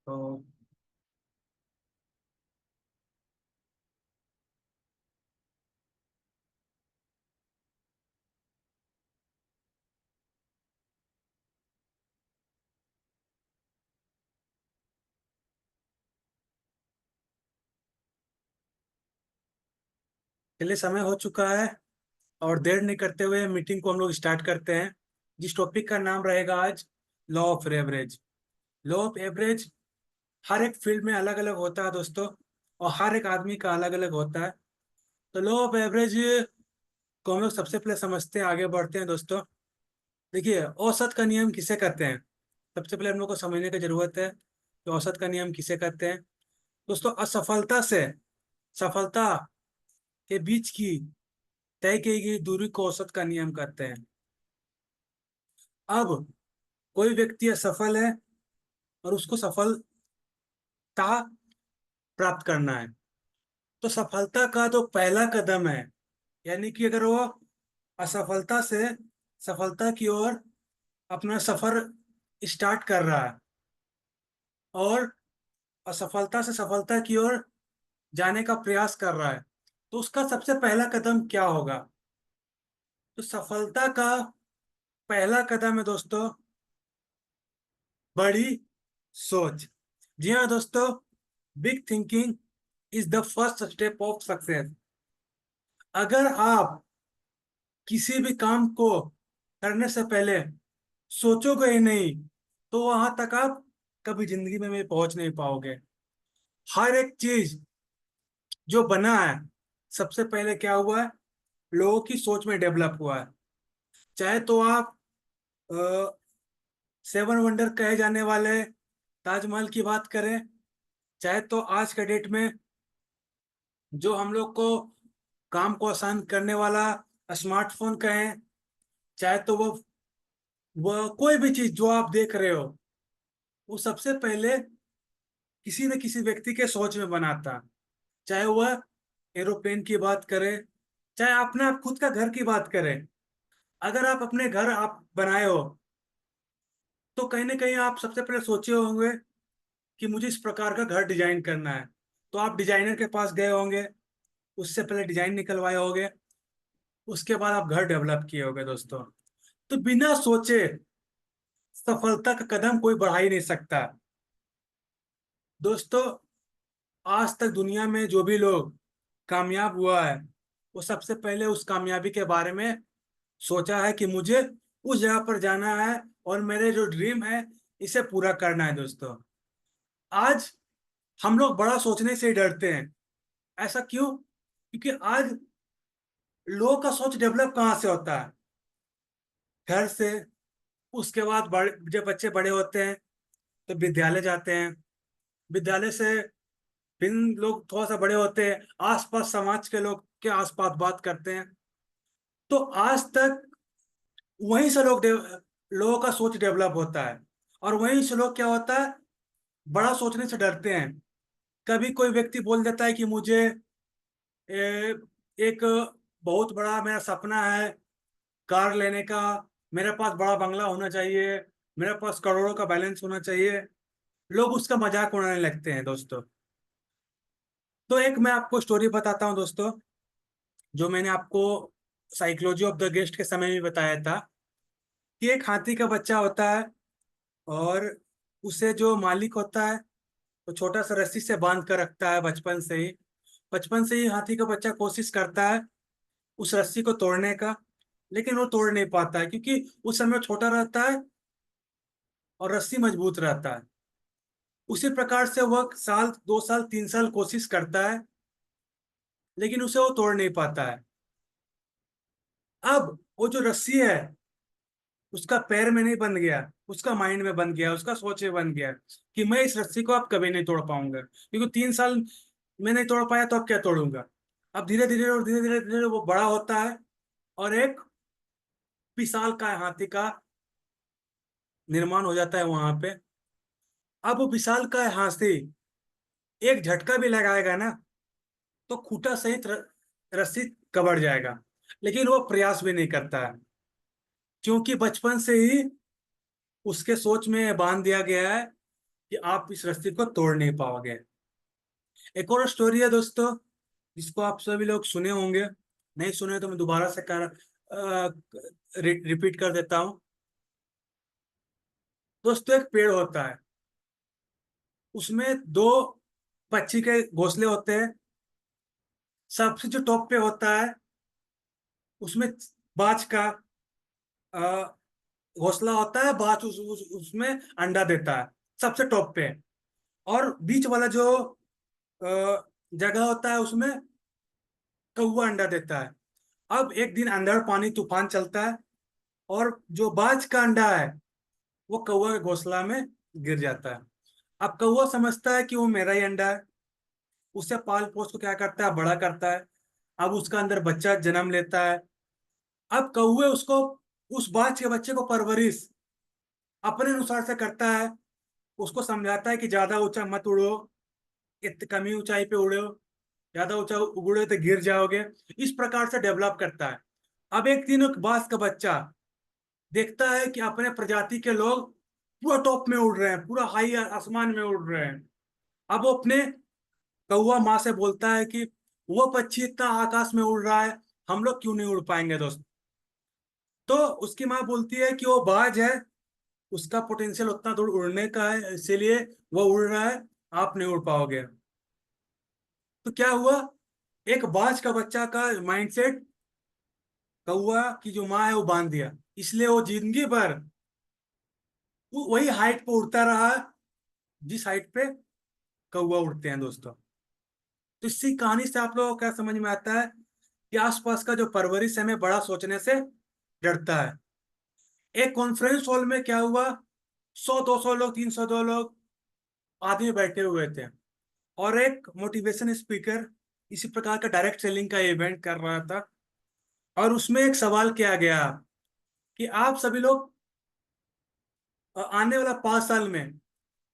तो चलिए, समय हो चुका है और देर नहीं करते हुए मीटिंग को हम लोग स्टार्ट करते हैं। जिस टॉपिक का नाम रहेगा आज, law of average. Law of average हर एक फील्ड में अलग अलग होता है दोस्तों, और हर एक आदमी का अलग अलग होता है। तो लॉ ऑफ एवरेज को हम लोग सबसे पहले समझते हैं, आगे बढ़ते हैं दोस्तों। देखिए, औसत का नियम किसे कहते हैं? सबसे पहले हम लोग को समझने की जरूरत है कि औसत का नियम किसे कहते हैं। दोस्तों, असफलता से सफलता के बीच की तय की गई दूरी को औसत का नियम कहते हैं। अब कोई व्यक्ति असफल है और उसको सफलता प्राप्त करना है, तो सफलता का जो पहला कदम है, यानी कि अगर वो असफलता से सफलता की ओर अपना सफर स्टार्ट कर रहा है और असफलता से सफलता की ओर जाने का प्रयास कर रहा है, तो उसका सबसे पहला कदम क्या होगा? तो सफलता का पहला कदम है दोस्तों, बड़ी सोच। जी हाँ दोस्तों, big thinking is the first step of success. अगर आप किसी भी काम को करने से पहले सोचोगे ही नहीं, तो वहां तक आप कभी जिंदगी में भी पहुंच नहीं पाओगे। हर एक चीज जो बना है, सबसे पहले क्या हुआ है? लोगों की सोच में डेवलप हुआ है। चाहे तो आप सेवन वंडर कहे जाने वाले ताजमहल की बात करें, चाहे तो आज के डेट में जो हम लोग को काम को आसान करने वाला स्मार्टफोन कहें, चाहे तो वो कोई भी चीज जो आप देख रहे हो, वो सबसे पहले किसी न किसी व्यक्ति के सोच में बना था। चाहे वह एरोप्लेन की बात करें, चाहे अपने आप खुद का घर की बात करें। अगर आप अपने घर आप बनाए हो, तो कहीं ना कहीं आप सबसे पहले सोचे होंगे कि मुझे इस प्रकार का घर डिजाइन करना है। तो आप डिजाइनर के पास गए होंगे, उससे पहले डिजाइन निकलवाए होंगे, उसके बाद आप घर डेवलप किए होंगे दोस्तों। तो बिना सोचे सफलता का कदम कोई बढ़ा ही नहीं सकता दोस्तों। आज तक दुनिया में जो भी लोग कामयाब हुआ है, वो सबसे पहले उस कामयाबी के बारे में सोचा है कि मुझे उस जगह पर जाना है और मेरे जो ड्रीम है, इसे पूरा करना है दोस्तों। आज हम लोग बड़ा सोचने से ही डरते हैं। ऐसा क्यों? क्योंकि आज लोगों का सोच डेवलप कहाँ से होता है? घर से। उसके बाद बड़े, जब बच्चे बड़े होते हैं तो विद्यालय जाते हैं। विद्यालय से फिर लोग थोड़ा सा बड़े होते हैं, आसपास समाज के लोग के आसपास बात करते हैं। तो आज तक वहीं से लोगों का सोच डेवलप होता है। और वहीं से लोग क्या होता है, बड़ा सोचने से डरते हैं। कभी कोई व्यक्ति बोल देता है कि मुझे एक बहुत बड़ा मेरा सपना है कार लेने का, मेरे पास बड़ा बंगला होना चाहिए, मेरे पास करोड़ों का बैलेंस होना चाहिए। लोग उसका मजाक उड़ाने लगते हैं दोस्तों। तो एक मैं आपको स्टोरी बताता हूँ दोस्तों, जो मैंने आपको साइकोलॉजी ऑफ द गेस्ट के समय में बताया था। कि एक हाथी का बच्चा होता है, और उसे जो मालिक होता है, वो छोटा सा रस्सी से बांध कर रखता है बचपन से ही। बचपन से ही हाथी का बच्चा कोशिश करता है उस रस्सी को तोड़ने का, लेकिन वो तोड़ नहीं पाता है, क्योंकि उस समय वो छोटा रहता है और रस्सी मजबूत रहता है। उसी प्रकार से वह साल 2 साल 3 साल कोशिश करता है, लेकिन उसे वो तोड़ नहीं पाता है। अब वो जो रस्सी है, उसका पैर में नहीं बन गया, उसका माइंड में बन गया, उसका सोच में बन गया कि मैं इस रस्सी को अब कभी नहीं तोड़ पाऊंगा, क्योंकि 3 साल में नहीं तोड़ पाया तो अब क्या तोड़ूंगा। अब धीरे धीरे और धीरे धीरे धीरे वो बड़ा होता है, और एक विशाल का हाथी का निर्माण हो जाता है वहां पे। अब वो विशाल का हाथी एक झटका भी लगाएगा ना, तो खूंटा सहित रस्सी कबड़ जाएगा, लेकिन वो प्रयास भी नहीं करता है, क्योंकि बचपन से ही उसके सोच में बांध दिया गया है कि आप इस रस्सी को तोड़ नहीं पाओगे। एक और स्टोरी है दोस्तों, जिसको आप सभी लोग सुने होंगे, नहीं सुने तो मैं दोबारा से रिपीट कर देता हूँ। दोस्तों, एक पेड़ होता है, उसमें दो पक्षी के घोंसले होते हैं। सबसे जो टॉप पे होता है, उसमें बाज का अ, घोंसला होता है। बाज उसमें अंडा देता है, सबसे टॉप पे। और बीच वाला जो जगह होता है, उसमें कौवा अंडा देता है। अब एक दिन अंधड़ पानी तूफान चलता है, और जो बाज का अंडा है वो कौवा के घोंसला में गिर जाता है। अब कौवा समझता है कि वो मेरा ही अंडा है, उसे पाल पोस को क्या करता है, बड़ा करता है। अब उसका अंदर बच्चा जन्म लेता है। अब कौवे उसको, उस बाज के बच्चे को परवरिश अपने अनुसार से करता है। उसको समझाता है कि ज्यादा ऊंचा मत उड़ो, कम ही ऊंचाई पे उड़ो, ज्यादा ऊंचा उड़े तो गिर जाओगे। इस प्रकार से डेवलप करता है। अब एक दिन एक बाज का बच्चा देखता है कि अपने प्रजाति के लोग पूरा टॉप में उड़ रहे हैं, पूरा हाई आसमान में उड़ रहे हैं। अब वो अपने कौवा माँ से बोलता है कि वो पक्षी इतना आकाश में उड़ रहा है, हम लोग क्यों नहीं उड़ पाएंगे दोस्त। तो उसकी माँ बोलती है कि वो बाज है, उसका पोटेंशियल उतना दूर उड़ने का है, इसीलिए वो उड़ रहा है, आप नहीं उड़ पाओगे। तो क्या हुआ, एक बाज का बच्चा का माइंडसेट कौवा की जो माँ है वो बांध दिया, इसलिए वो जिंदगी भर वो वही हाइट पे उड़ता रहा, जिस हाइट पे कौवा उड़ते हैं दोस्तों। तो इसी कहानी से आप लोगों को क्या समझ में आता है कि आसपास का जो परवरिश है, हमें बड़ा सोचने से डरता है। एक कॉन्फ्रेंस हॉल में क्या हुआ, 100 200 लोग, 302 लोग आदमी बैठे हुए थे, और एक मोटिवेशन स्पीकर इसी प्रकार का डायरेक्ट सेलिंग का इवेंट कर रहा था। और उसमें एक सवाल किया गया कि आप सभी लोग आने वाला 5 साल में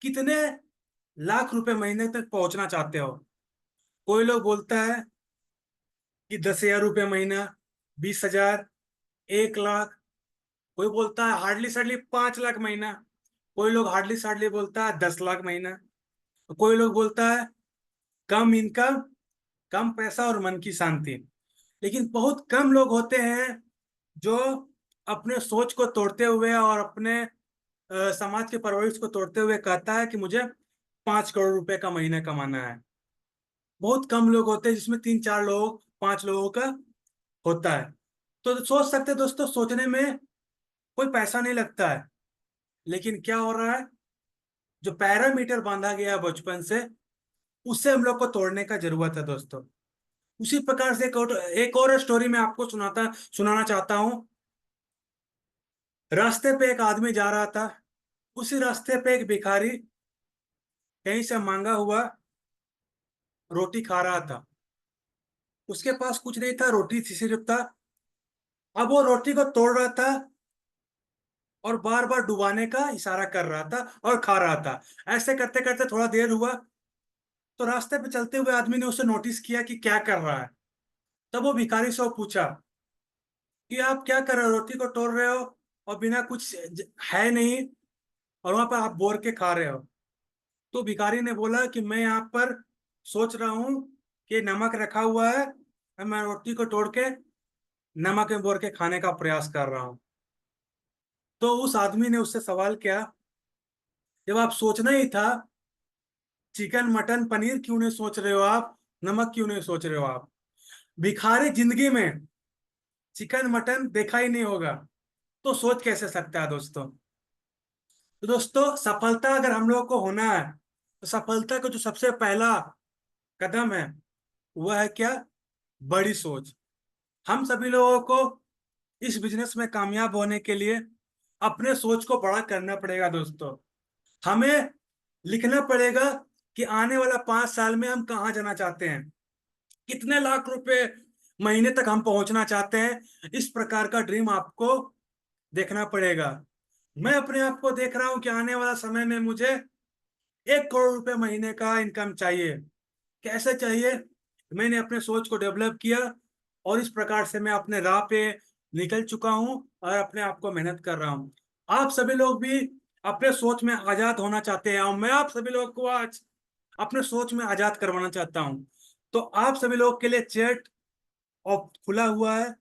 कितने लाख रुपए महीने तक पहुंचना चाहते हो। कोई लोग बोलता है कि 10,000 रुपये महीना, 20,000, 1 लाख। कोई बोलता है हार्डली सार्डली 5 लाख महीना। कोई लोग हार्डली सार्डली बोलता है 10 लाख महीना। कोई लोग बोलता है कम इनकम, कम पैसा और मन की शांति। लेकिन बहुत कम लोग होते हैं जो अपने सोच को तोड़ते हुए और अपने समाज के परवरिश को तोड़ते हुए कहता है कि मुझे 5 करोड़ रुपए का महीना कमाना है। बहुत कम लोग होते हैं, जिसमें 3 4 लोग, 5 लोगों का होता है। तो सोच सकते हैं दोस्तों, सोचने में कोई पैसा नहीं लगता है। लेकिन क्या हो रहा है, जो पैरामीटर बांधा गया है बचपन से, उससे हम लोग को तोड़ने का जरूरत है दोस्तों। उसी प्रकार से एक और स्टोरी मैं आपको सुनाना चाहता हूँ। रास्ते पे एक आदमी जा रहा था। उसी रास्ते पे एक भिखारी कहीं से मांगा हुआ रोटी खा रहा था। उसके पास कुछ नहीं था, रोटी थी सिर्फ था। अब वो रोटी को तोड़ रहा था और बार बार डुबाने का इशारा कर रहा था और खा रहा था। ऐसे करते करते थोड़ा देर हुआ, तो रास्ते पे चलते हुए आदमी ने उसे नोटिस किया कि क्या कर रहा है। तब वो भिखारी से वो पूछा कि आप क्या कर रहे हो, रोटी को तोड़ रहे हो और बिना कुछ है नहीं, और वहां पर आप बोर के खा रहे हो। तो भिखारी ने बोला कि मैं यहाँ पर सोच रहा हूँ कि नमक रखा हुआ है, और मैं रोटी को तोड़ के नमक में बोर के खाने का प्रयास कर रहा हूँ। तो उस आदमी ने उससे सवाल किया, जब आप सोचना ही था, चिकन मटन पनीर क्यों नहीं सोच रहे हो आप, नमक क्यों नहीं सोच रहे हो आप। भिखारी जिंदगी में चिकन मटन देखा ही नहीं होगा, तो सोच कैसे सकता है दोस्तों। तो दोस्तों, सफलता अगर हम लोगों को होना है, तो सफलता का जो सबसे पहला कदम है वह है क्या, बड़ी सोच। हम सभी लोगों को इस बिजनेस में कामयाब होने के लिए अपने सोच को बड़ा करना पड़ेगा दोस्तों। हमें लिखना पड़ेगा कि आने वाला 5 साल में हम कहाँ जाना चाहते हैं, कितने लाख रुपए महीने तक हम पहुंचना चाहते हैं। इस प्रकार का ड्रीम आपको देखना पड़ेगा। मैं अपने आप को देख रहा हूं कि आने वाला समय में मुझे 1 करोड़ रुपए महीने का इनकम चाहिए। कैसे चाहिए, मैंने अपने सोच को डेवलप किया, और इस प्रकार से मैं अपने राह पे निकल चुका हूं और अपने आप को मेहनत कर रहा हूं। आप सभी लोग भी अपने सोच में आजाद होना चाहते हैं, और मैं आप सभी लोगों को आज अपने सोच में आजाद करवाना चाहता हूं। तो आप सभी लोगों के लिए चैट और खुला हुआ है,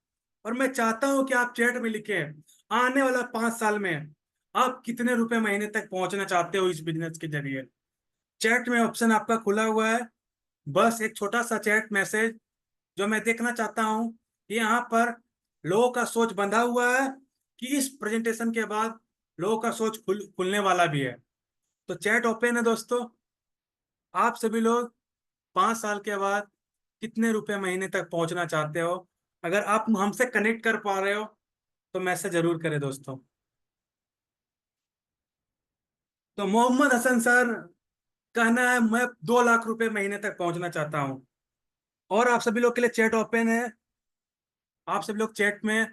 और मैं चाहता हूं कि आप चैट में लिखें आने वाला 5 साल में आप कितने रुपए महीने तक पहुंचना चाहते हो इस बिजनेस के जरिए। चैट में ऑप्शन आपका खुला हुआ है, बस एक छोटा सा चैट मैसेज जो मैं देखना चाहता हूं कि यहाँ पर लोगों का सोच बंधा हुआ है कि इस प्रेजेंटेशन के बाद लोगों का सोच खुलने वाला भी है। तो चैट ओपन है दोस्तों। आप सभी लोग 5 साल के बाद कितने रुपए महीने तक पहुंचना चाहते हो? अगर आप हमसे कनेक्ट कर पा रहे हो तो मैसेज जरूर करें दोस्तों। तो मोहम्मद हसन सर कहना है मैं 2 लाख रुपए महीने तक पहुंचना चाहता हूं। और आप सभी लोग के लिए चैट ओपन है, आप सभी लोग चैट में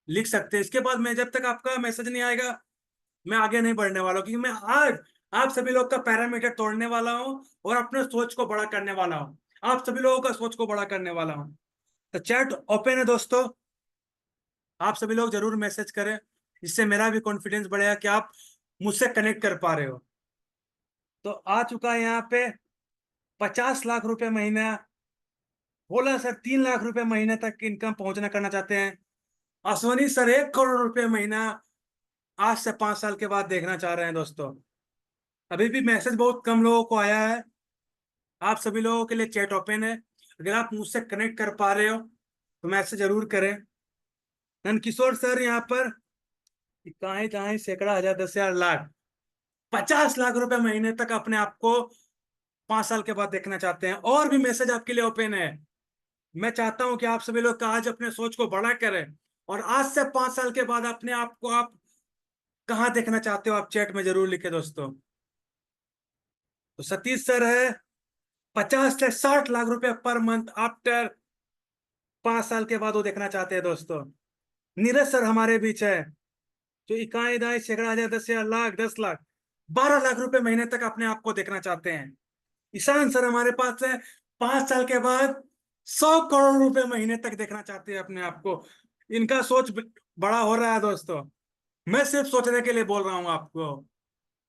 लिख सकते हैं। इसके बाद मैं जब तक आपका मैसेज नहीं आएगा मैं आगे नहीं बढ़ने वाला हूं, क्योंकि मैं आज आप सभी लोग का पैरामीटर तोड़ने वाला हूं और अपने सोच को बड़ा करने वाला हूं। आप सभी लोगों का सोच को बड़ा करने वाला हूं। तो चैट ओपन है दोस्तों, आप सभी लोग जरूर मैसेज करें, इससे मेरा भी कॉन्फिडेंस बढ़ेगा कि आप मुझसे कनेक्ट कर पा रहे हो। तो आ चुका है यहाँ पे 50 लाख रुपए महीना। बोला सर 3 लाख रुपए महीने तक इनकम पहुंचना करना चाहते हैं। अश्वनी सर 1 करोड़ रुपए महीना आज से 5 साल के बाद देखना चाह रहे हैं दोस्तों। अभी भी मैसेज बहुत कम लोगों को आया है। आप सभी लोगों के लिए चैट ओपन है, अगर आप मुझसे कनेक्ट कर पा रहे हो तो मैसेज जरूर करें। नंदकिशोर सर यहाँ पर कहाँ कहाँ सैकड़ा हजार 10,000 लाख 50 लाख रुपए महीने तक अपने आप को 5 साल के बाद देखना चाहते हैं। और भी मैसेज आपके लिए ओपन है। मैं चाहता हूं कि आप सभी लोग आज अपने सोच को बड़ा करें, और आज से 5 साल के बाद अपने आप को आप कहाँ देखना चाहते हो आप चैट में जरूर लिखे दोस्तों। तो सतीश सर है 50 से 60 लाख रुपए पर मंथ आफ्टर 5 साल के बाद वो देखना चाहते हैं दोस्तों। नीरज सर हमारे बीच है जो इकाई दाई सैकड़ा हजार 10,000 लाख 10 लाख 12 लाख रुपए महीने तक अपने आप को देखना चाहते हैं। ईशान सर हमारे पास है 5 साल के बाद 100 करोड़ रुपए महीने तक देखना चाहते हैं अपने आप को। इनका सोच बड़ा हो रहा है दोस्तों। मैं सिर्फ सोचने के लिए बोल रहा हूं आपको,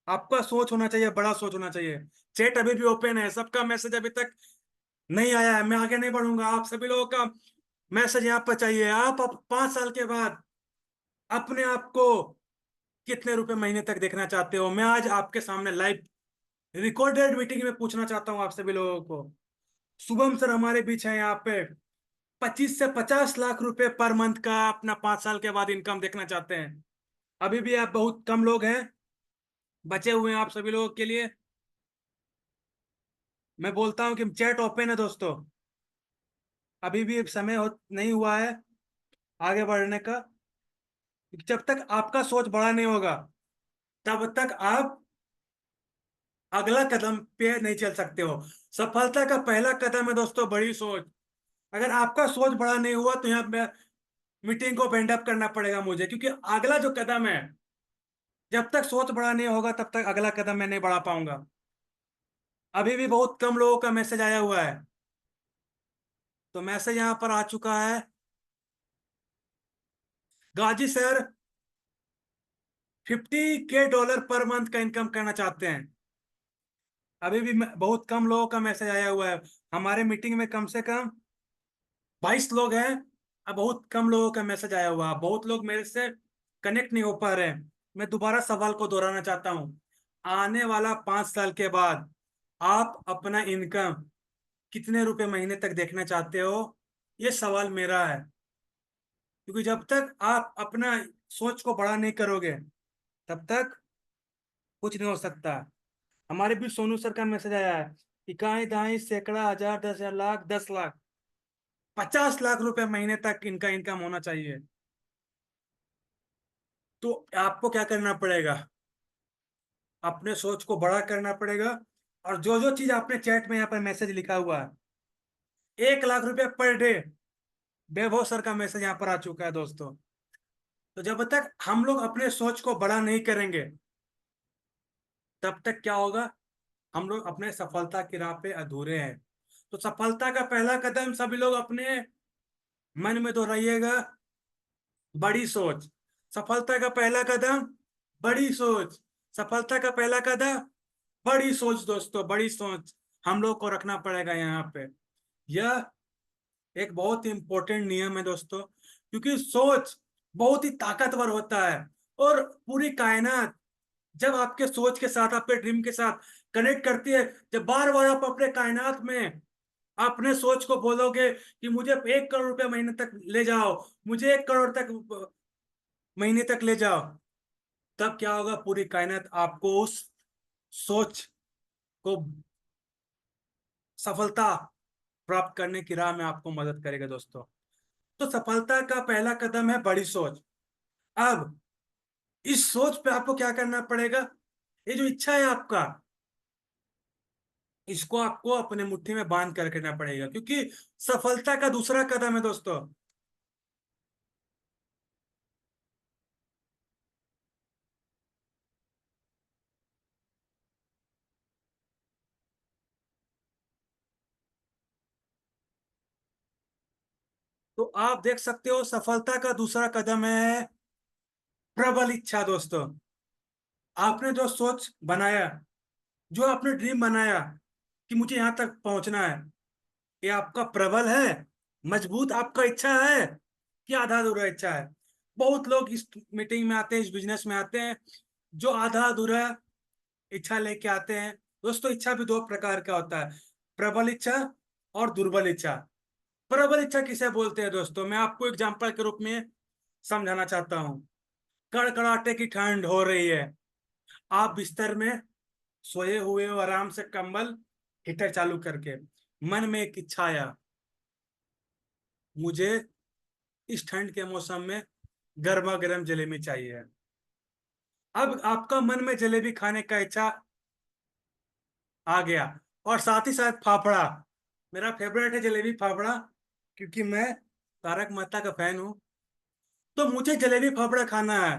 आपका सोच होना चाहिए, बड़ा सोच होना चाहिए। चैट अभी भी ओपन है, सबका मैसेज अभी तक नहीं आया है, मैं आगे नहीं बढ़ूंगा। आप सभी लोगों का मैसेज यहाँ पर चाहिए। आप अब 5 साल के बाद अपने आप को कितने रुपए महीने तक देखना चाहते हो? मैं आज आपके सामने लाइव रिकॉर्डेड मीटिंग में पूछना चाहता हूँ आप सभी लोगों को। शुभम सर हमारे बीच है यहाँ पे 25 से 50 लाख रुपए पर मंथ का अपना 5 साल के बाद इनकम देखना चाहते हैं। अभी भी आप बहुत कम लोग हैं बचे हुए हैं आप सभी लोगों के लिए। मैं बोलता हूँ कि चैट ओपन है दोस्तों, अभी भी समय नहीं हुआ है आगे बढ़ने का। जब तक आपका सोच बड़ा नहीं होगा तब तक आप अगला कदम पे नहीं चल सकते हो। सफलता का पहला कदम है दोस्तों बड़ी सोच। अगर आपका सोच बड़ा नहीं हुआ तो यहाँ मीटिंग को बेंड अप करना पड़ेगा मुझे, क्योंकि अगला जो कदम है, जब तक सोच बड़ा नहीं होगा तब तक अगला कदम मैं नहीं बढ़ा पाऊंगा। अभी भी बहुत कम लोगों का मैसेज आया हुआ है। तो मैसेज यहाँ पर आ चुका है। गाजी सर $50K पर मंथ का इनकम करना चाहते हैं। अभी भी बहुत कम लोगों का मैसेज आया हुआ है। हमारे मीटिंग में कम से कम 22 लोग हैं, अब बहुत कम लोगों का मैसेज आया हुआ है। बहुत लोग मेरे से कनेक्ट नहीं हो पा रहे हैं। मैं दोबारा सवाल को दोहराना चाहता हूँ, आने वाला 5 साल के बाद आप अपना इनकम कितने रुपए महीने तक देखना चाहते हो? ये सवाल मेरा है, क्योंकि जब तक आप अपना सोच को बड़ा नहीं करोगे तब तक कुछ नहीं हो सकता। हमारे भी सोनू सर का मैसेज आया है, इकाई दाई सैकड़ा हजार 10,000 लाख 10 लाख 50 लाख रुपए महीने तक इनका इनकम होना चाहिए। तो आपको क्या करना पड़ेगा? अपने सोच को बड़ा करना पड़ेगा, और जो जो चीज आपने चैट में यहाँ पर मैसेज लिखा हुआ है 1 लाख रुपए पर डे, वैभव सर का मैसेज यहाँ पर आ चुका है दोस्तों। तो जब तक हम लोग अपने सोच को बड़ा नहीं करेंगे तब तक क्या होगा? हम लोग अपने सफलता की राह पे अधूरे हैं। तो सफलता का पहला कदम सभी लोग अपने मन में दोहराइएगा, बड़ी सोच। सफलता का पहला कदम बड़ी सोच। सफलता का पहला कदम बड़ी सोच दोस्तों, बड़ी सोच हम लोग को रखना पड़ेगा यहाँ पे। यह एक बहुत ही इंपॉर्टेंट नियम है दोस्तों, क्योंकि सोच बहुत ही ताकतवर होता है। और पूरी कायनात जब आपके सोच के साथ, आपके ड्रीम के साथ कनेक्ट करती है, जब बार बार आप अपने कायनात में अपने सोच को बोलोगे कि मुझे 1 करोड़ रुपए महीने तक ले जाओ, मुझे 1 करोड़ तक महीने तक ले जाओ, तब क्या होगा, पूरी कायनात आपको उस सोच को सफलता प्राप्त करने की राह में आपको मदद करेगा दोस्तों। तो सफलता का पहला कदम है बड़ी सोच। अब इस सोच पे आपको क्या करना पड़ेगा, ये जो इच्छा है आपका, इसको आपको अपने मुट्ठी में बांध कर रखना पड़ेगा, क्योंकि सफलता का दूसरा कदम है दोस्तों। तो आप देख सकते हो, सफलता का दूसरा कदम है प्रबल इच्छा दोस्तों। आपने जो सोच बनाया, जो आपने ड्रीम बनाया कि मुझे यहां तक पहुंचना है, ये आपका प्रबल है, मजबूत आपका इच्छा है कि आधा अधूरा इच्छा है। बहुत लोग इस मीटिंग में आते हैं, इस बिजनेस में आते हैं, जो आधा अधूरा इच्छा लेके आते हैं। दोस्तों, इच्छा भी दो प्रकार का होता है, प्रबल इच्छा और दुर्बल इच्छा। प्रबल इच्छा किसे बोलते हैं दोस्तों, मैं आपको एग्जाम्पल के रूप में समझाना चाहता हूँ। कड़कड़ाटे की ठंड हो रही है, आप बिस्तर में सोए हुए हो आराम से, कंबल हीटर चालू करके, मन में एक इच्छा आया, मुझे इस ठंड के मौसम में गर्मा गर्म जलेबी चाहिए। अब आपका मन में जलेबी खाने का इच्छा आ गया, और साथ ही साथ फाफड़ा, मेरा फेवरेट है जलेबी फाफड़ा, क्योंकि मैं तारक मेहता का फैन हूं। तो मुझे जलेबी फाफड़ा खाना है।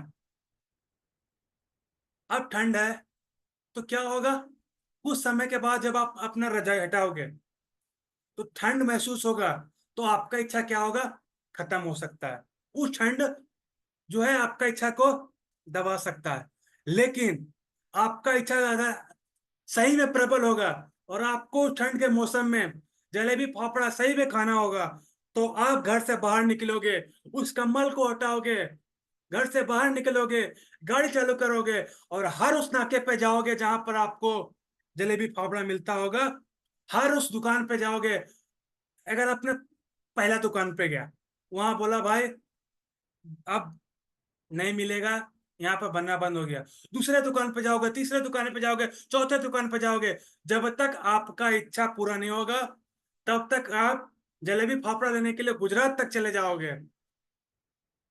अब ठंड है, तो क्या होगा, कुछ समय के बाद जब आप अपना रजाई हटाओगे तो ठंड महसूस होगा, तो आपका इच्छा क्या होगा, खत्म हो सकता है। उस ठंड जो है आपका इच्छा को दबा सकता है। लेकिन आपका इच्छा ज्यादा सही में प्रबल होगा, और आपको ठंड के मौसम में जलेबी फाफड़ा सही में खाना होगा, तो आप घर से बाहर निकलोगे, उस कंबल को हटाओगे, घर से बाहर निकलोगे, गाड़ी चालू करोगे, और हर उस नाके पे जाओगे जहां पर आपको जलेबी फाफड़ा मिलता होगा, हर उस दुकान पे जाओगे। अगर आपने पहला दुकान पे गया, वहां बोला भाई अब नहीं मिलेगा, यहाँ पर बनना बंद हो गया, दूसरे दुकान पे जाओगे, तीसरे दुकान पे जाओगे, चौथे दुकान पे जाओगे, जब तक आपका इच्छा पूरा नहीं होगा, तब तक आप जलेबी फाफड़ा लेने के लिए गुजरात तक चले जाओगे।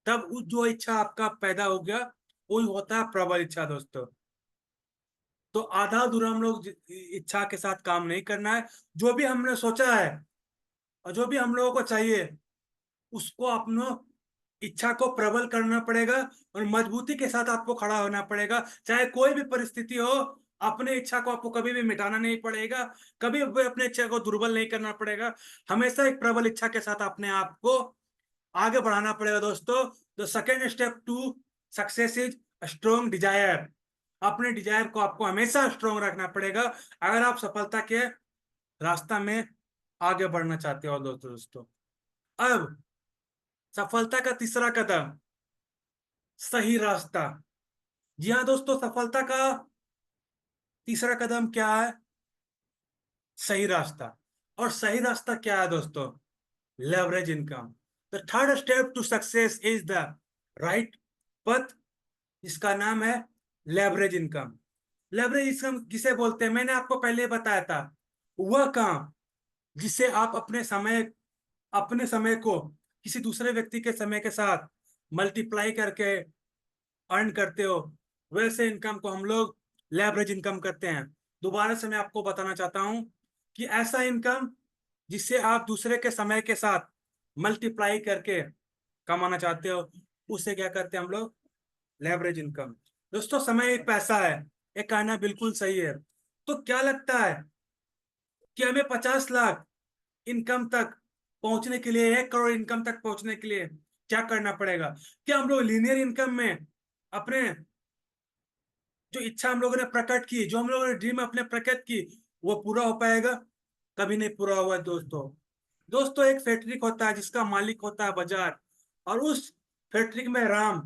तब उस जो इच्छा आपका पैदा हो गया, वही होता है प्रबल इच्छा दोस्तों। तो आधा अधूरा हम लोग इच्छा के साथ काम नहीं करना है। जो भी हमने सोचा है और जो भी हम लोगों को चाहिए, उसको अपनो इच्छा को प्रबल करना पड़ेगा, और मजबूती के साथ आपको खड़ा होना पड़ेगा, चाहे कोई भी परिस्थिति हो। अपने इच्छा को आपको कभी भी मिटाना नहीं पड़ेगा, कभी भी अपने इच्छा को दुर्बल नहीं करना पड़ेगा। हमेशा एक प्रबल इच्छा के साथ अपने आप को आगे बढ़ाना पड़ेगा दोस्तों। The second step to success is strong desire. अपने डिजायर को आपको हमेशा स्ट्रॉन्ग रखना पड़ेगा, अगर आप सफलता के रास्ता में आगे बढ़ना चाहते हो दोस्तों। अब सफलता का तीसरा कदम, सही रास्ता। जी हाँ दोस्तों, सफलता का तीसरा कदम क्या है, सही रास्ता। और सही रास्ता क्या है दोस्तों, leverage income. The third step to success is the right path, इसका नाम है लेवरेज इनकम। लेवरेज इनकम किसे बोलते हैं, मैंने आपको पहले बताया था, वह काम जिससे आप अपने समय को किसी दूसरे व्यक्ति के समय के साथ मल्टीप्लाई करके अर्न करते हो, वैसे इनकम को हम लोग लेवरेज इनकम करते हैं। दोबारा से मैं आपको बताना चाहता हूं कि ऐसा इनकम जिससे आप दूसरे के समय के साथ मल्टीप्लाई करके कमाना चाहते हो, उसे क्या करते हैं हम लोग, लेवरेज इनकम। दोस्तों, समय एक पैसा है, ये कहना बिल्कुल सही है। तो क्या लगता है कि हमें 50 लाख इनकम तक पहुंचने के लिए, 1 करोड़ इनकम तक पहुंचने के लिए क्या करना पड़ेगा? क्या हम लोग लीनियर इनकम में अपने जो इच्छा हम लोगों ने प्रकट की, जो हम लोगों ने ड्रीम अपने प्रकट की, वो पूरा हो पाएगा? कभी नहीं पूरा हुआ दोस्तों। दोस्तों एक फैक्ट्री होता है जिसका मालिक होता है बजाज, और उस फैक्ट्री में राम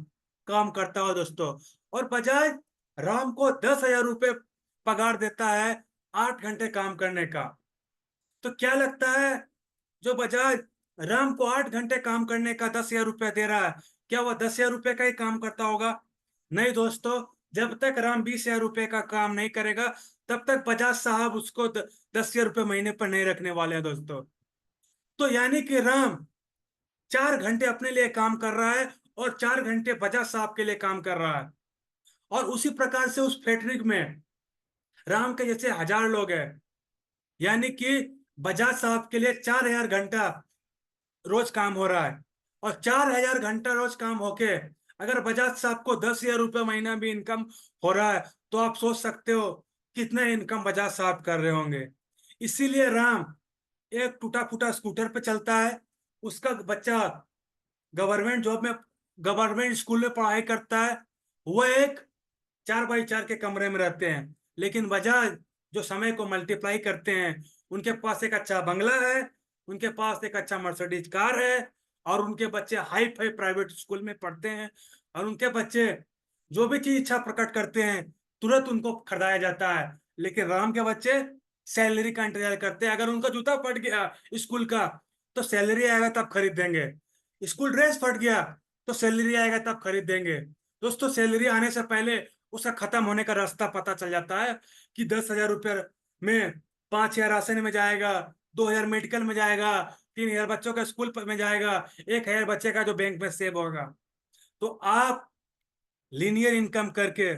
काम करता है दोस्तों। और बजाज राम को 10,000 रुपये पगार देता है 8 घंटे काम करने का। तो क्या लगता है, जो बजाज राम को 8 घंटे काम करने का 10,000 रुपया दे रहा है, क्या वह 10,000 रुपये का ही काम करता होगा? नहीं दोस्तों। जब तक राम 20,000 रुपये का काम नहीं करेगा, तब तक बजाज साहब उसको 10,000 रुपये महीने पर नहीं रखने वाले हैं दोस्तों। तो यानी कि राम 4 घंटे अपने लिए काम कर रहा है, और 4 घंटे बजाज साहब के लिए काम कर रहा है। और उसी प्रकार से उस फैक्ट्री में राम के जैसे हजार लोग हैं। यानी कि बजाज साहब के लिए 4,000 घंटा रोज काम हो रहा है। और 4,000 घंटा रोज काम होके अगर बजाज साहब को 10,000 रुपये महीना भी इनकम हो रहा है, तो आप सोच सकते हो कितना इनकम बजाज साहब कर रहे होंगे। इसीलिए राम एक टूटा फूटा स्कूटर पे चलता है। उसका बच्चा गवर्नमेंट जॉब में, गवर्नमेंट स्कूल में पढ़ाई करता है। वो एक 4x4 के कमरे में रहते हैं। लेकिन बजाज जो समय को मल्टीप्लाई करते हैं, उनके पास एक अच्छा बंगला है, उनके पास एक अच्छा मर्सिडीज कार है, और उनके बच्चे हाई फाई प्राइवेट स्कूल में पढ़ते हैं। और उनके बच्चे जो भी चीज इच्छा प्रकट करते हैं, तुरंत उनको खरीदाया जाता है। लेकिन राम के बच्चे सैलरी का इंतजार करते हैं। अगर उनका जूता फट गया स्कूल का, तो सैलरी आएगा तब खरीद देंगे। स्कूल ड्रेस फट गया, तो सैलरी आएगा तब खरीद देंगे। दोस्तों सैलरी आने से पहले उसका खत्म होने का रास्ता पता चल जाता है कि 10,000 रुपये में 5,000 राशन में जाएगा, 2,000 मेडिकल में जाएगा, 3,000 बच्चों का स्कूल में जाएगा, 1,000 बच्चे का जो बैंक में सेव होगा। तो आप लीनियर इनकम करके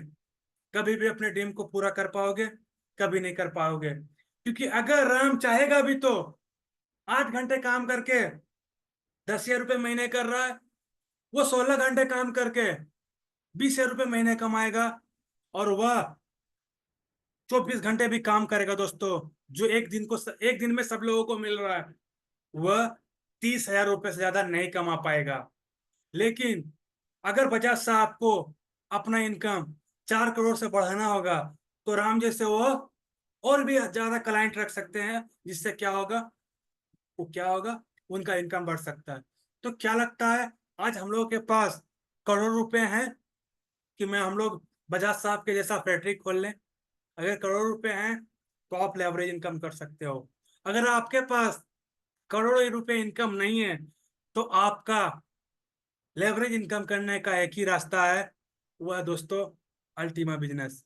कभी भी अपने ड्रीम को पूरा कर पाओगे? कभी नहीं कर पाओगे। क्योंकि अगर राम चाहेगा भी तो 8 घंटे काम करके 10,000 रुपये महीने कर रहा है, वो 16 घंटे काम करके 20,000 रुपये महीने कमाएगा। और वह 24 घंटे भी काम करेगा दोस्तों, जो एक दिन में सब लोगों को मिल रहा है, वह 30,000 रुपये से ज्यादा नहीं कमा पाएगा। लेकिन अगर बजाज साहब को अपना इनकम 4 करोड़ से बढ़ाना होगा, तो राम जैसे वो और भी ज्यादा क्लाइंट रख सकते हैं, जिससे क्या होगा, वो क्या होगा, उनका इनकम बढ़ सकता है। तो क्या लगता है, आज हम लोगों के पास करोड़ रुपए हैं कि मैं हम लोग बजाज साहब के जैसा फैक्ट्री खोल लें? अगर करोड़ रुपए हैं, तो आप लेवरेज इनकम कर सकते हो। अगर आपके पास करोड़ों रुपए इनकम नहीं है, तो आपका लेवरेज इनकम करने का एक ही रास्ता है, वह दोस्तों अल्टीमा बिजनेस,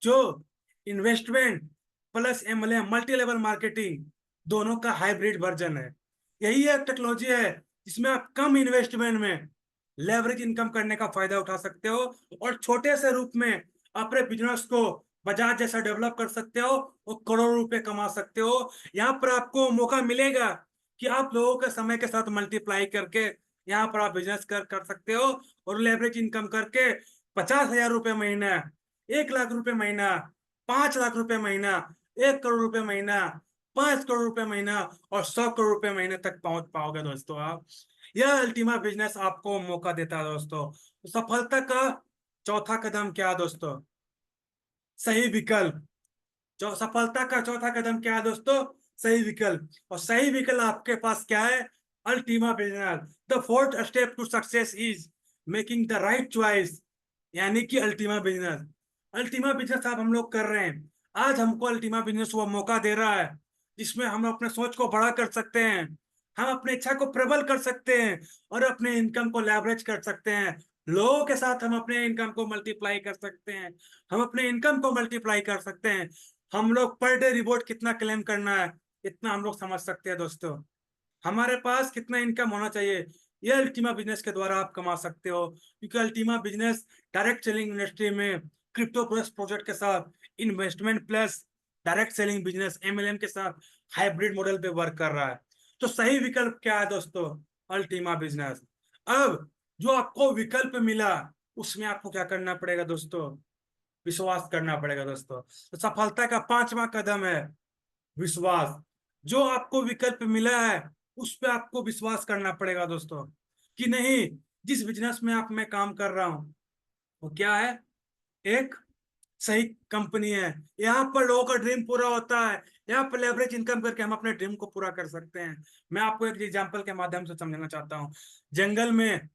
जो investment plus MLM multi level marketing दोनों का हाइब्रिड वर्जन है। यही एक टेक्नोलॉजी है जिसमें आप कम इन्वेस्टमेंट में लेवरेज इनकम करने का फायदा उठा सकते हो, और छोटे से रूप में अपने बिजनेस को बजाज जैसा डेवलप कर सकते हो, और करोड़ों रुपए कमा सकते हो। यहाँ पर आपको मौका मिलेगा कि आप लोगों के समय के साथ मल्टीप्लाई करके यहाँ पर आप बिजनेस कर सकते हो, और लेवरेज इनकम करके 50,000 रुपये महीना, 1 लाख रुपए महीना, 5 लाख रुपए महीना, 1 करोड़ रुपए महीना, 5 करोड़ रुपए महीना, और 100 करोड़ रुपए महीने तक पहुंच पाओगे दोस्तों आप। यह अल्टीमा बिजनेस आपको मौका देता है दोस्तों। सफलता का चौथा कदम क्या है दोस्तों? सही विकल्प। जो सफलता का चौथा कदम क्या है दोस्तों? सही विकल्प। और सही विकल्प आपके पास क्या है? Ultima business. The fourth step to success is making the right choice. यानी कि अल्टीमा बिजनेस, अल्टीमा बिजनेस आप हम लोग कर रहे हैं। आज हमको अल्टीमा बिजनेस वो मौका दे रहा है जिसमें हम अपने सोच को बड़ा कर सकते हैं, हम अपने इच्छा को प्रबल कर सकते हैं, और अपने इनकम को लेवरेज कर सकते हैं। लोगों के साथ हम अपने इनकम को मल्टीप्लाई कर सकते हैं, हम अपने इनकम को मल्टीप्लाई कर सकते हैं। हम लोग पर डे रिवॉर्ड कितना क्लेम करना है, इतना हम लोग समझ सकते हैं दोस्तों। हमारे पास कितना इनकम होना चाहिए, ये अल्टीमा बिजनेस के द्वारा आप कमा सकते हो। क्योंकि Ultima business direct selling industry में क्रिप्टो प्लस प्रोजेक्ट के साथ investment plus direct selling business MLM के साथ हाइब्रिड मॉडल पे वर्क कर रहा है। तो सही विकल्प क्या है दोस्तों? Ultima business. अब जो आपको विकल्प मिला, उसमें आपको क्या करना पड़ेगा दोस्तों? विश्वास करना पड़ेगा दोस्तों। तो सफलता का पांचवा कदम है विश्वास। जो आपको विकल्प मिला है, उस पे आपको विश्वास करना पड़ेगा दोस्तों, कि नहीं, जिस बिजनेस में आप मैं काम कर रहा हूं, वो क्या है? एक सही कंपनी है। यहाँ पर लोगों का ड्रीम पूरा होता है। यहाँ पर लेवरेज इनकम करके हम अपने ड्रीम को पूरा कर सकते हैं। मैं आपको एक एग्जांपल के माध्यम से समझाना चाहता हूँ। जंगल में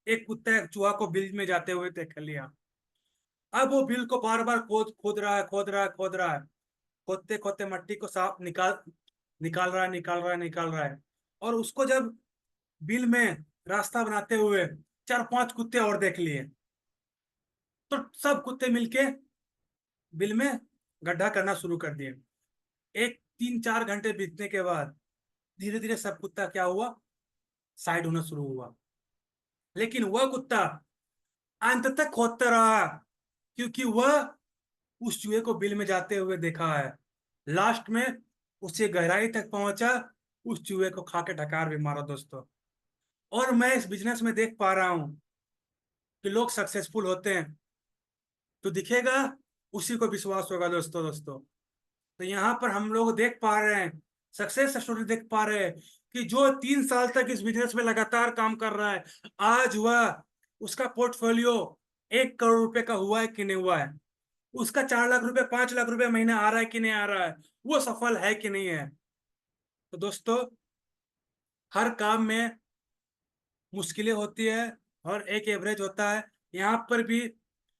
एक कुत्ता एक चूहा को बिल में जाते हुए देख लिया। अब वो बिल को बार बार खोद खोद रहा है, खोद रहा है, खोद रहा है। खोदते खोदते मट्टी को साफ निकाल निकाल रहा है, निकाल रहा है, निकाल रहा है। और उसको जब बिल में रास्ता बनाते हुए चार पांच कुत्ते और देख लिए, तो सब कुत्ते मिलके बिल में गड्ढा करना शुरू कर दिए। एक 3-4 घंटे बीतने के बाद धीरे धीरे सब कुत्ता क्या हुआ, साइड होना शुरू हुआ। लेकिन वह कुत्ता अंत तक खोदता रहा, क्योंकि वह उस चूहे को बिल में जाते हुए देखा है। लास्ट में उसे गहराई तक पहुंचा, उस चूहे को खा के ढकार भी मारा दोस्तों। और मैं इस बिजनेस में देख पा रहा हूं कि लोग सक्सेसफुल होते हैं तो दिखेगा, उसी को विश्वास होगा दोस्तों। दोस्तों, तो यहाँ पर हम लोग देख पा रहे हैं, सक्सेस स्टोरी देख पा रहे हैं कि जो 3 साल तक इस बिजनेस में लगातार काम कर रहा है, आज वह उसका पोर्टफोलियो 1 करोड़ रुपए का हुआ है कि नहीं हुआ है, उसका 4 लाख रुपए 5 लाख रुपए महीना आ रहा है कि नहीं आ रहा है, वो सफल है कि नहीं है। तो दोस्तों, हर काम में मुश्किलें होती है और एक एवरेज होता है। यहाँ पर भी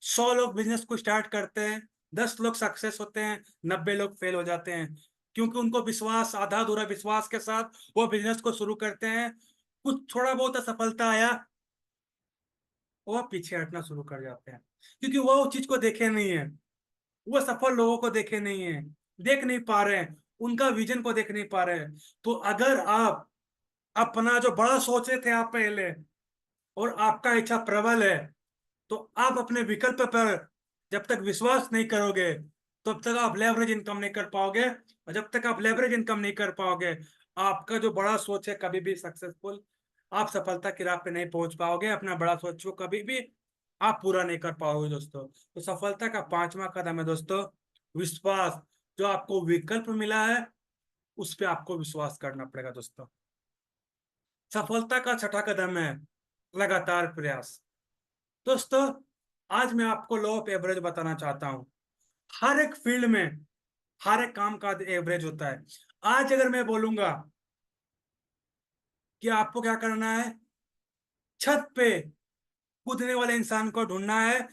100 लोग बिजनेस को स्टार्ट करते हैं, 10 लोग सक्सेस होते हैं, 90 लोग फेल हो जाते हैं। क्योंकि उनको विश्वास, आधा अधूरा विश्वास के साथ वो बिजनेस को शुरू करते हैं। कुछ थोड़ा बहुत सफलता आया, वो पीछे हटना शुरू कर जाते हैं, क्योंकि वो उस चीज को देखे नहीं है, वो सफल लोगों को देखे नहीं है, देख नहीं पा रहे हैं, उनका विजन को देख नहीं पा रहे हैं। तो अगर आप अपना जो बड़ा सोचे थे आप पहले, और आपका इच्छा प्रबल है, तो आप अपने विकल्प पर जब तक विश्वास नहीं करोगे, तब तक आप लेवरेज इनकम नहीं कर पाओगे। और जब तक आप लेवरेज इनकम नहीं कर पाओगे, आपका जो बड़ा सोच है कभी भी सक्सेसफुल, आप सफलता की राह पे नहीं पहुंच पाओगे। अपना बड़ा सोच को कभी भी आप पूरा नहीं कर पाओगे दोस्तों। तो सफलता का 5वां कदम है दोस्तों, विश्वास। जो आपको विकल्प मिला है, उस पर आपको विश्वास करना पड़ेगा दोस्तों। सफलता का 6ठा कदम है लगातार प्रयास। दोस्तों, आज मैं आपको लॉ ऑफ एवरेज बताना चाहता हूं। हर एक फील्ड में हर एक काम का एवरेज होता है। आज अगर मैं बोलूंगा कि आपको क्या करना है, छत पे कूदने वाले इंसान को ढूंढना है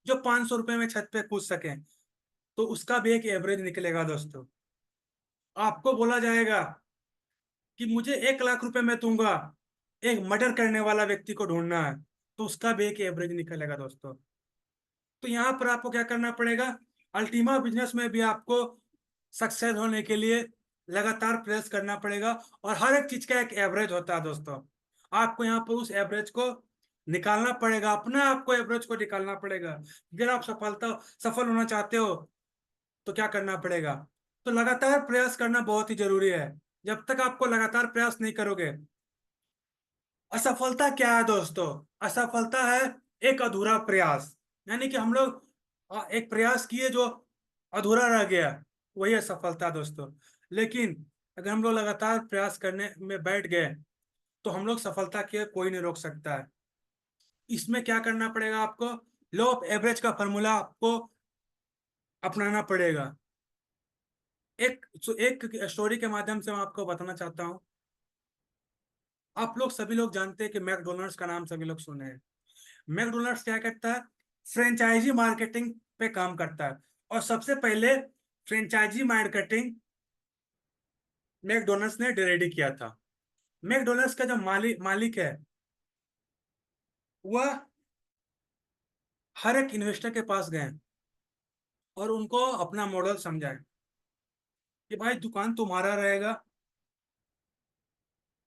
जो 500 रुपए में छत पे कूद सके, तो उसका भी एक एवरेज निकलेगा दोस्तों। आपको बोला जाएगा कि मुझे 1 लाख रुपए मैं दूंगा, एक मर्डर करने वाला व्यक्ति को ढूंढना है, तो उसका भी एक एवरेज निकलेगा दोस्तों। तो यहाँ पर आपको क्या करना पड़ेगा, अल्टीमा बिजनेस में भी आपको सक्सेस होने के लिए लगातार प्रयास करना पड़ेगा। और हर एक चीज का एक एवरेज होता है दोस्तों। आपको यहाँ पर उस एवरेज को निकालना पड़ेगा, अपने आप को एवरेज को निकालना पड़ेगा। अगर आप सफल होना चाहते हो, तो क्या करना पड़ेगा, तो लगातार प्रयास करना बहुत ही जरूरी है। जब तक आपको लगातार प्रयास नहीं करोगे, असफलता क्या है दोस्तों, असफलता है एक अधूरा प्रयास। यानी कि हम लोग एक प्रयास किए जो अधूरा रह गया, वही असफलता दोस्तों। लेकिन अगर हम लोग लगातार प्रयास करने में बैठ गए, तो हम लोग सफलता के कोई नहीं रोक सकता है। इसमें क्या करना पड़ेगा आपको, लॉ ऑफ एवरेज का फॉर्मूला आपको अपनाना पड़ेगा। एक स्टोरी के माध्यम से मैं आपको बताना चाहता हूँ। आप लोग सभी लोग जानते हैं कि मैकडोनल्ड्स का नाम सभी लोग सुने हैं। मैकडोनल्ड्स क्या करता है, फ्रेंचाइजी मार्केटिंग पे काम करता है। और सबसे पहले फ्रेंचाइजी मार्केटिंग मैकडोनल्ड्स ने रेडी किया था। मैकडोनल्ड्स का जो मालिक है, वह हर एक इन्वेस्टर के पास गए और उनको अपना मॉडल समझाए कि भाई दुकान तुम्हारा रहेगा,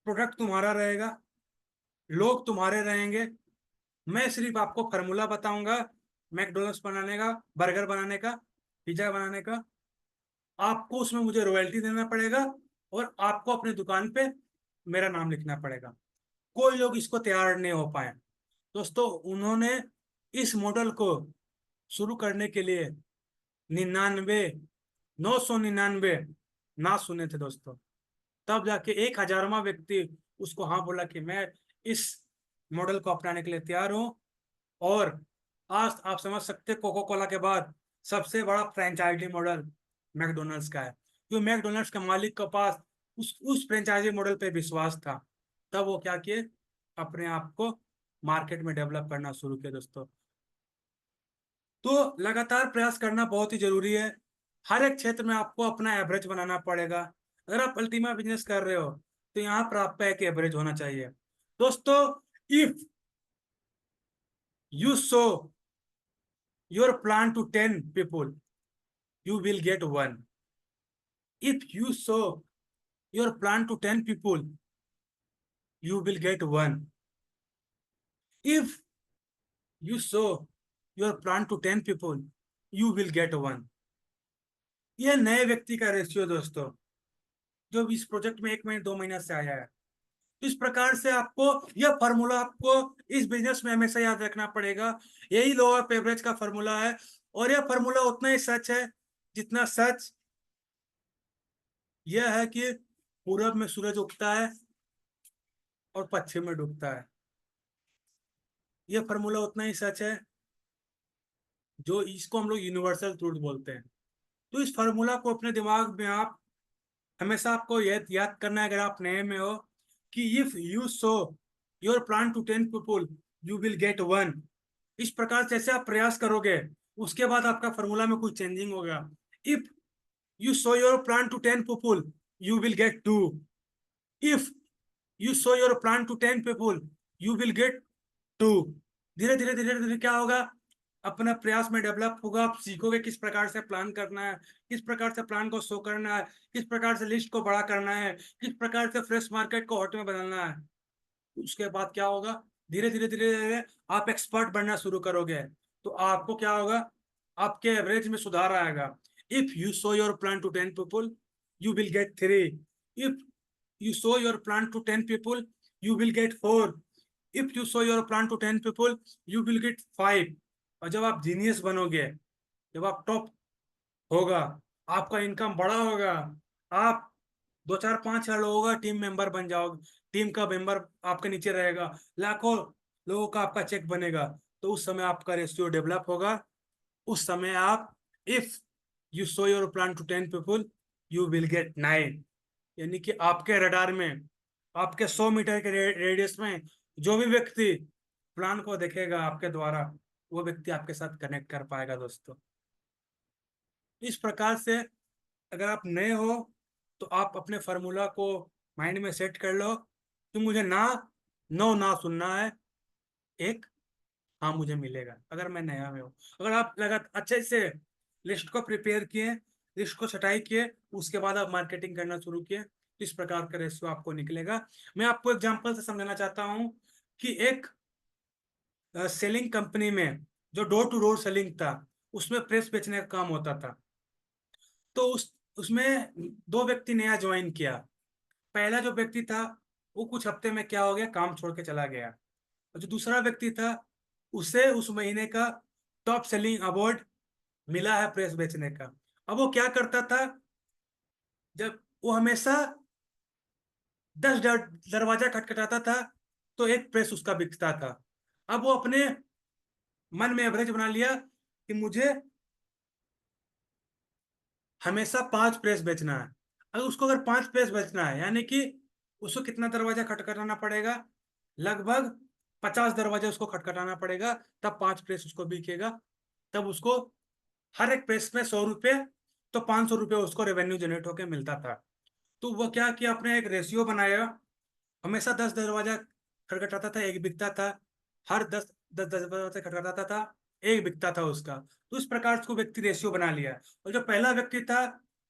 प्रोडक्ट तुम्हारा रहेगा, लोग तुम्हारे रहेंगे। मैं सिर्फ आपको फार्मूला बताऊंगा मैकडोनल्ड्स बनाने का, बर्गर बनाने का, पिज्जा बनाने का। आपको उसमें मुझे रॉयल्टी देना पड़ेगा और आपको अपनी दुकान पे मेरा नाम लिखना पड़ेगा। कोई लोग इसको तैयार नहीं हो पाए दोस्तों। उन्होंने इस मॉडल को शुरू करने के लिए 999 ना सुने थे दोस्तों। तब जाके 1000वां व्यक्ति उसको हाँ बोला कि मैं इस मॉडल को अपनाने के लिए तैयार हूं। और आज आप समझ सकते, कोको कोला के बाद सबसे बड़ा फ्रेंचाइजी मॉडल मैकडोनल्ड्स का है, क्योंकि मैकडोनल्ड्स के मालिक के पास उस फ्रेंचाइजी मॉडल पे विश्वास था। तब वो क्या किए, अपने आप को मार्केट में डेवलप करना शुरू किया दोस्तों। तो लगातार प्रयास करना बहुत ही जरूरी है। हर एक क्षेत्र में आपको अपना एवरेज बनाना पड़ेगा। अगर आप अल्टीमा बिजनेस कर रहे हो तो यहाँ पर आपका एक एवरेज होना चाहिए दोस्तों। If you show your plan to 10 people, you will get one. If you show your plan to 10 people, you will get one. If you show your plan to 10 people, you will get one. यह नए व्यक्ति का ratio दोस्तों, जो इस project में 1 महीने 2 महीने से आया है। तो इस प्रकार से आपको यह फॉर्मूला आपको इस बिजनेस में हमेशा याद रखना पड़ेगा। यही लॉ ऑफ एवरेज का फॉर्मूला है, और यह फॉर्मूला उतना ही सच है जितना सच यह है कि पूरब में सूरज उगता है और पश्चिम में डूबता है। यह फॉर्मूला उतना ही सच है, जो इसको हम लोग यूनिवर्सल ट्रूथ बोलते हैं। तो इस फार्मूला को अपने दिमाग में आप हमेशा आपको याद याद करना है, अगर आप नए में हो, कि if you show your plan to 10 people, you will get one. इस प्रकार से जैसे आप प्रयास करोगे, उसके बाद आपका फार्मूला में कुछ चेंजिंग होगा। If you show your plan to 10 people, you will get two. If you show your plan to 10 people, you will get two. धीरे धीरे धीरे क्या होगा, अपना प्रयास में डेवलप होगा। आप सीखोगे किस प्रकार से प्लान करना है, किस प्रकार से प्लान को शो करना है, किस प्रकार से लिस्ट को बड़ा करना है, किस प्रकार से फ्रेश मार्केट को हॉट में बदलना है। उसके बाद क्या होगा, धीरे धीरे धीरे धीरे आप एक्सपर्ट बनना शुरू करोगे। तो आपको क्या होगा, आपके एवरेज में सुधार आएगा। If you show your plan to 10 people, you will get 3। If you show your plan to 10 people, you will get 4। If you show your plan to 10 people, you will get 5। और जब आप genius बनोगे, जब आप top होगा, आपका income बड़ा होगा, आप 2 4 5 6 लोगों का टीम मेंबर बन जाओगे, टीम का मेंबर आपके नीचे रहेगा, लाखों लोगों का आपका चेक बनेगा। तो उस समय आपका रेशियो डेवलप होगा। उस समय आप, if you show your plan to 10 people, you will get 9। यानी कि आपके रडार में, आपके 100 मीटर के रेडियस में जो भी व्यक्ति प्लान को देखेगा आपके द्वारा, वो व्यक्ति आपके साथ कनेक्ट कर पाएगा दोस्तों। इस प्रकार से अगर आप नए हो तो आप अपने फार्मूला को माइंड में सेट कर लो कि मुझे ना नो ना सुनना है, एक हाँ मुझे मिलेगा अगर मैं नया में हूँ। अगर आप लगा अच्छे से लिस्ट को प्रिपेयर किए, लिस्ट को छटाई किए, उसके बाद आप मार्केटिंग करना शुरू किए, तो इस प्रकार का रेशियो आपको निकलेगा। मैं आपको एग्जांपल से समझाना चाहता हूँ कि एक सेलिंग कंपनी में, जो डोर टू डोर सेलिंग था, उसमें प्रेस बेचने का काम होता था। तो उसमें 2 व्यक्ति नया ज्वाइन किया। पहला जो व्यक्ति था, वो कुछ हफ्ते में क्या हो गया, काम छोड़ के चला गया। और जो दूसरा व्यक्ति था, उसे उस महीने का टॉप सेलिंग अवार्ड मिला है प्रेस बेचने का। अब वो क्या करता था, जब वो हमेशा 10 दरवाजा खटखटाता था तो एक प्रेस उसका बिकता था। अब वो अपने मन में एवरेज बना लिया कि मुझे हमेशा 5 प्रेस बेचना है। अगर उसको अगर 5 प्रेस बेचना है, यानी कि उसको कितना दरवाजा खटखटाना पड़ेगा, लगभग 50 दरवाजा उसको खटखटाना पड़ेगा, तब 5 प्रेस उसको बिकेगा। तब उसको हर एक प्रेस में 100 रुपये, तो 500 रुपये उसको रेवेन्यू जनरेट होकर मिलता था। तो वो क्या किया, अपने एक रेशियो बनाया, हमेशा 10 दरवाजा खटखटाता था, एक बिकता था। हर दस दस दरवाजा खटखटाता था, एक बिकता था उसका। तो इस प्रकार से उसको व्यक्ति रेशियो बना लिया। और जो पहला व्यक्ति था,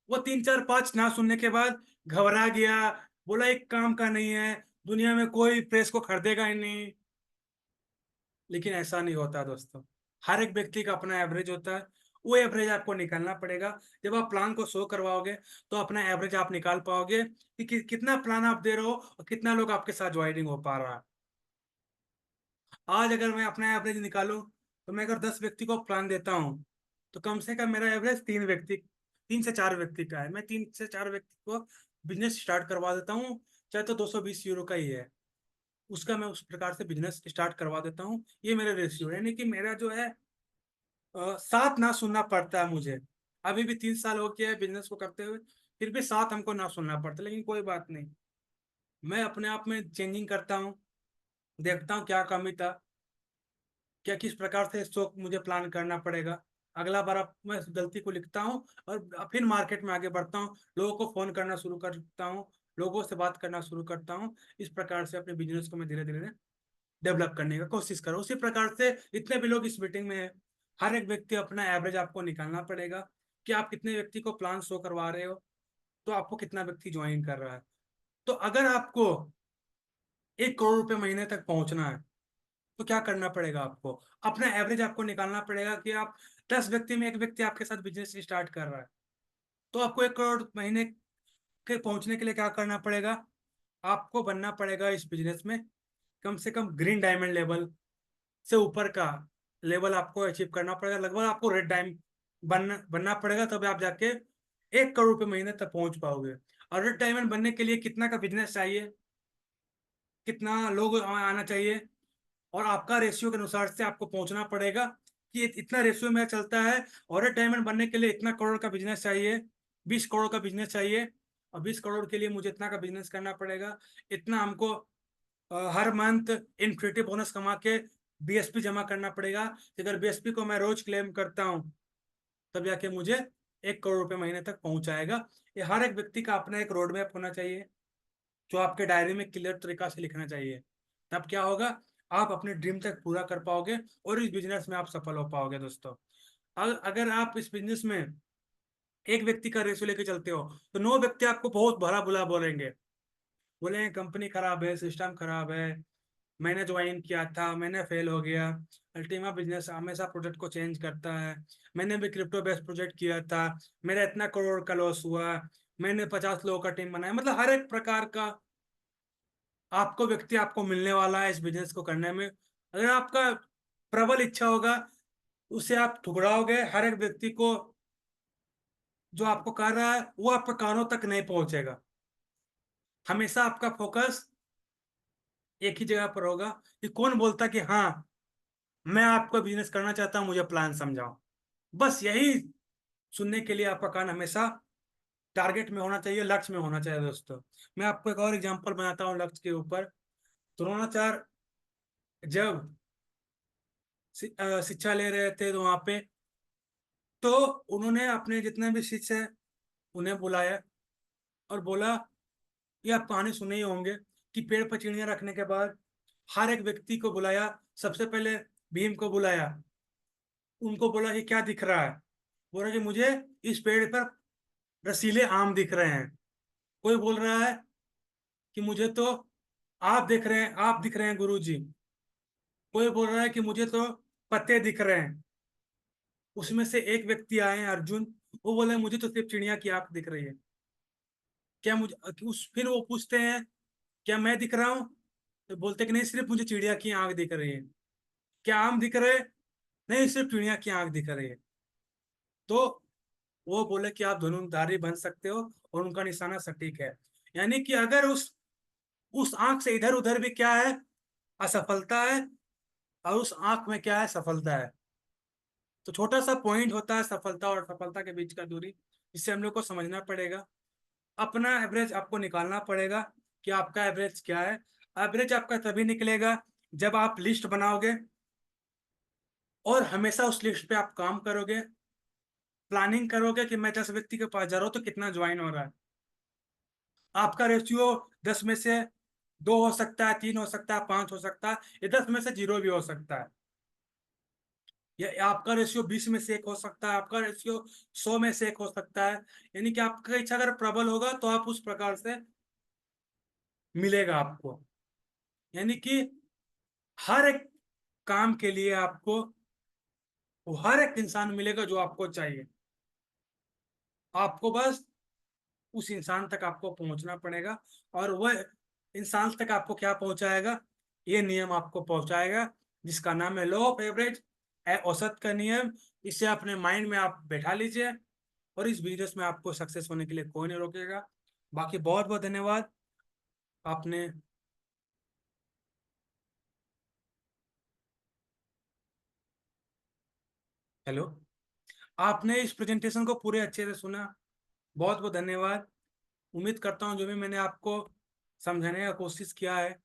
वो 3 4 5 ना सुनने के बाद घबरा गया, बोला एक काम का नहीं है, दुनिया में कोई प्रेस को खरीदेगा ही नहीं। लेकिन ऐसा नहीं होता दोस्तों, हर एक व्यक्ति का अपना एवरेज होता है। वो एवरेज आपको निकालना पड़ेगा। जब आप प्लान को शो करवाओगे तो अपना एवरेज आप निकाल पाओगे कि कितना प्लान आप दे रहे हो और कितना लोग आपके साथ ज्वाइनिंग हो पा रहा है। आज अगर मैं अपना एवरेज निकालूं, तो मैं अगर 10 व्यक्ति को प्लान देता हूं, तो कम से कम मेरा एवरेज 3 व्यक्ति, 3 से 4 व्यक्ति का है। मैं 3 से 4 व्यक्ति को बिजनेस स्टार्ट करवा देता हूँ, चाहे तो 220 यूरो का ही है, उसका मैं उस प्रकार से बिजनेस स्टार्ट करवा देता हूँ। ये मेरा रेशियो है, यानी कि मेरा जो है साथ ना सुनना पड़ता है मुझे। अभी भी 3 साल हो गया है बिजनेस को करते हुए, फिर भी साथ हमको ना सुनना पड़ता, लेकिन कोई बात नहीं। मैं अपने आप में चेंजिंग करता हूँ, देखता हूँ क्या कमी था, क्या किस प्रकार से इसको मुझे प्लान करना पड़ेगा। अगला बार मैं इस गलती को लिखता हूँ और फिर मार्केट में आगे बढ़ता हूँ, लोगों को फोन करना शुरू करता हूँ, लोगों से बात करना शुरू करता हूँ। इस प्रकार से अपने बिजनेस को मैं धीरे धीरे डेवलप करने का कोशिश करो। उसी प्रकार से जितने भी लोग इस मीटिंग में है, हर एक व्यक्ति अपना एवरेज आपको निकालना पड़ेगा कि आप कितने व्यक्ति को प्लान शो करवा रहे हो, तो आपको कितना व्यक्ति ज्वाइन कर रहा है। तो अगर आपको 1 करोड़ रुपए महीने तक पहुंचना है, तो क्या करना पड़ेगा आपको, अपना एवरेज आपको निकालना पड़ेगा कि आप 10 व्यक्ति में एक व्यक्ति आपके साथ बिजनेस स्टार्ट कर रहा है। तो आपको 1 करोड़ महीने के पहुंचने के लिए क्या करना पड़ेगा, आपको बनना पड़ेगा इस बिजनेस में कम से कम ग्रीन डायमंड लेवल से ऊपर का लेवल आपको अचीव करना पड़ेगा। लगभग आपको रेड डायमंड बनना पड़ेगा, तब आप जाके 1 करोड़ रुपए महीने तक पहुंच पाओगे। और रेड डायमंड बनने के लिए कितना का बिजनेस चाहिए, कितना लोग आना चाहिए, और आपका रेशियो के अनुसार से आपको पहुंचना पड़ेगा कि इतना रेशियो मेरा चलता है, और रेड डायमंड बनने के लिए इतना करोड़ का बिजनेस चाहिए, 20 करोड़ का बिजनेस चाहिए, और 20 करोड़ के लिए मुझे इतना का बिजनेस करना पड़ेगा। इतना हमको हर मंथ इन्फिनिटी बोनस कमा के बीएसपी जमा करना पड़ेगा। अगर बीएसपी को मैं रोज क्लेम करता हूँ, तब जाके मुझे 1 करोड़ रुपए महीने तक पहुंचाएगा। ये हर एक व्यक्ति का अपना एक रोड मैप होना चाहिए, जो आपके डायरी में क्लियर तरीका से लिखना चाहिए। तब क्या होगा, आप अपने ड्रीम तक पूरा कर पाओगे और इस बिजनेस में आप सफल हो पाओगे दोस्तों। अगर आप इस बिजनेस में एक व्यक्ति का रेशियो लेके चलते हो, तो 9 व्यक्ति आपको बहुत भला बुला बोलेंगे, बोलेंगे कंपनी खराब है, सिस्टम खराब है, मैंने ज्वाइन किया था, मैंने फेल हो गया, अल्टीमा बिजनेस हमेशा प्रोजेक्ट को चेंज करता है, मैंने भी क्रिप्टो बेस्ड प्रोजेक्ट किया था, मेरा इतना करोड़ का लॉस हुआ, मैंने 50 लोगों का टीम बनाया। मतलब हर एक प्रकार का आपको व्यक्ति आपको मिलने वाला है इस बिजनेस को करने में। अगर आपका प्रबल इच्छा होगा, उसे आप ठुकराओगे, हर एक व्यक्ति को जो आपको कर रहा है वो आपके कानों तक नहीं पहुंचेगा। हमेशा आपका फोकस एक ही जगह पर होगा कि कौन बोलता कि हाँ मैं आपको बिजनेस करना चाहता हूँ, मुझे प्लान समझाओ। बस यही सुनने के लिए आपका कान हमेशा टारगेट में होना चाहिए, लक्ष्य में होना चाहिए दोस्तों। मैं आपको एक और एग्जांपल बनाता हूँ लक्ष्य के ऊपर। द्रोणाचार्य जब शिक्षा ले रहे थे तो वहां पे, तो उन्होंने अपने जितने भी शिष्य हैं उन्हें बुलाया और बोला, ये आप कहानी सुने ही होंगे कि पेड़ पर चिड़िया रखने के बाद हर एक व्यक्ति को बुलाया। सबसे पहले भीम को बुलाया, उनको बोला कि क्या दिख रहा है, बोला कि मुझे इस पेड़ पर रसीले आम दिख रहे हैं। कोई बोल रहा है कि मुझे तो आप दिख रहे हैं गुरु जी। कोई बोल रहा है कि मुझे तो पत्ते दिख रहे हैं। उसमें से एक व्यक्ति आए हैं अर्जुन, वो बोले मुझे तो सिर्फ चिड़िया की आंख दिख रही है। क्या मुझे फिर वो पूछते हैं क्या मैं दिख रहा हूँ, तो बोलते कि नहीं सिर्फ मुझे चिड़िया की आंख दिख रही है। क्या आम दिख रहे, नहीं सिर्फ चिड़िया की आंख दिख रही है। तो वो बोले कि आप धनुर्धारी बन सकते हो, और उनका निशाना सटीक है। यानी कि अगर उस आंख से इधर उधर भी क्या है, असफलता है, और उस आंख में क्या है, सफलता है। तो छोटा सा पॉइंट होता है सफलता और असफलता के बीच का दूरी, जिससे हम लोग को समझना पड़ेगा। अपना एवरेज आपको निकालना पड़ेगा कि आपका एवरेज क्या है। एवरेज आपका तभी निकलेगा जब आप लिस्ट बनाओगे और हमेशा उस लिस्ट पे आप काम करोगे, प्लानिंग करोगे कि मैं 10 व्यक्ति के पास जा रहा हूँ तो कितना ज्वाइन हो रहा है। आपका रेशियो 10 में से 2 हो सकता है, 3 हो सकता है, 5 हो सकता है, या 10 में से 0 भी हो सकता है। या आपका रेशियो 20 में से 1 हो सकता है, आपका रेशियो 100 में से 1 हो सकता है। यानी कि आपका इच्छा अगर प्रबल होगा तो आप उस प्रकार से मिलेगा आपको। यानी कि हर एक काम के लिए आपको वो हर एक इंसान मिलेगा जो आपको चाहिए। आपको बस उस इंसान तक आपको पहुंचना पड़ेगा, और वह इंसान तक आपको क्या पहुंचाएगा, ये नियम आपको पहुंचाएगा, जिसका नाम है लॉ ऑफ एवरेज, औसत का नियम। इसे अपने माइंड में आप बैठा लीजिए, और इस बिजनेस में आपको सक्सेस होने के लिए कोई नहीं रोकेगा। बाकी बहुत बहुत धन्यवाद। आपने हेलो। आपने इस प्रेजेंटेशन को पूरे अच्छे से सुना, बहुत बहुत धन्यवाद। उम्मीद करता हूँ जो भी मैंने आपको समझाने का कोशिश किया है,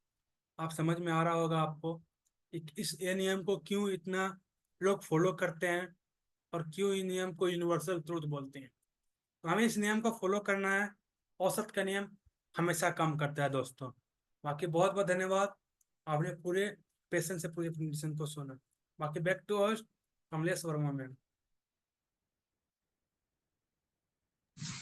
आप समझ में आ रहा होगा आपको। इस ये नियम को क्यों इतना लोग फॉलो करते हैं और क्यों इस नियम को यूनिवर्सल ट्रूथ बोलते हैं। तो हमें इस नियम को फॉलो करना है। औसत का नियम हमेशा काम करता है दोस्तों। बाकी बहुत बहुत धन्यवाद, आपने पूरे पेशेंस से पूरी प्रेजेंटेशन को सुना। बाकी back to host Kamlesh Verma ma'am.